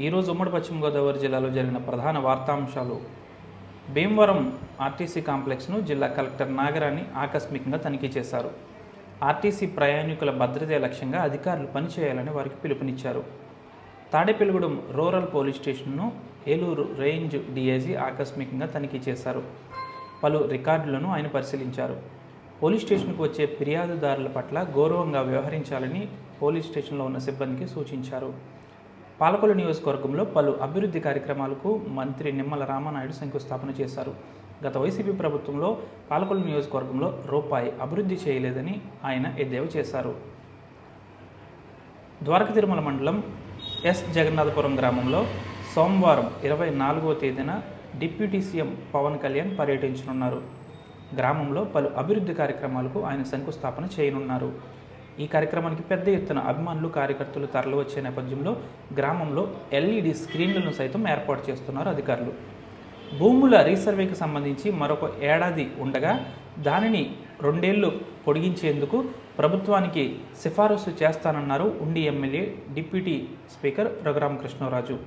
ఈరోజు ఉమ్మడి పశ్చిమ గోదావరి జిల్లాలో జరిగిన ప్రధాన వార్తాంశాలు. భీమవరం ఆర్టీసీ కాంప్లెక్స్ను జిల్లా కలెక్టర్ నాగరాణి ఆకస్మికంగా తనిఖీ చేశారు. ఆర్టీసీ ప్రయాణికుల భద్రతే లక్ష్యంగా అధికారులు పనిచేయాలని వారికి పిలుపునిచ్చారు. తాడేపల్లిగూడెం రూరల్ పోలీస్ స్టేషన్ను ఏలూరు రేంజ్ డీఐజీ ఆకస్మికంగా తనిఖీ చేశారు. పలు రికార్డులను ఆయన పరిశీలించారు. పోలీస్ స్టేషన్కు వచ్చే ఫిర్యాదుదారుల పట్ల గౌరవంగా వ్యవహరించాలని పోలీస్ స్టేషన్లో ఉన్న సిబ్బందికి సూచించారు. పాలకొల్లు నియోజకవర్గంలో పలు అభివృద్ధి కార్యక్రమాలకు మంత్రి నిమ్మల రామానాయుడు శంకుస్థాపన చేశారు. గత వైసీపీ ప్రభుత్వంలో పాలకొల్లు నియోజకవర్గంలో రూపాయి అభివృద్ధి చేయలేదని ఆయన ఎద్దేవా చేశారు. ద్వారక తిరుమల మండలం ఎస్ జగన్నాథపురం గ్రామంలో సోమవారం 24వ తేదీన డిప్యూటీ సీఎం పవన్ కళ్యాణ్ పర్యటించనున్నారు. గ్రామంలో పలు అభివృద్ధి కార్యక్రమాలకు ఆయన శంకుస్థాపన చేయనున్నారు. ఈ కార్యక్రమానికి పెద్ద ఎత్తున అభిమానులు, కార్యకర్తలు తరలివచ్చే నేపథ్యంలో గ్రామంలో ఎల్ఈడి స్క్రీన్లను సైతం ఏర్పాటు చేస్తున్నారు అధికారులు. భూముల రీసర్వేకి సంబంధించి మరొక ఏడాది ఉండగా దానిని 2 ఏళ్లు పొడిగించేందుకు ప్రభుత్వానికి సిఫారసు చేస్తానన్నారు ఉండి ఎమ్మెల్యే డిప్యూటీ స్పీకర్ రఘురామకృష్ణరాజు.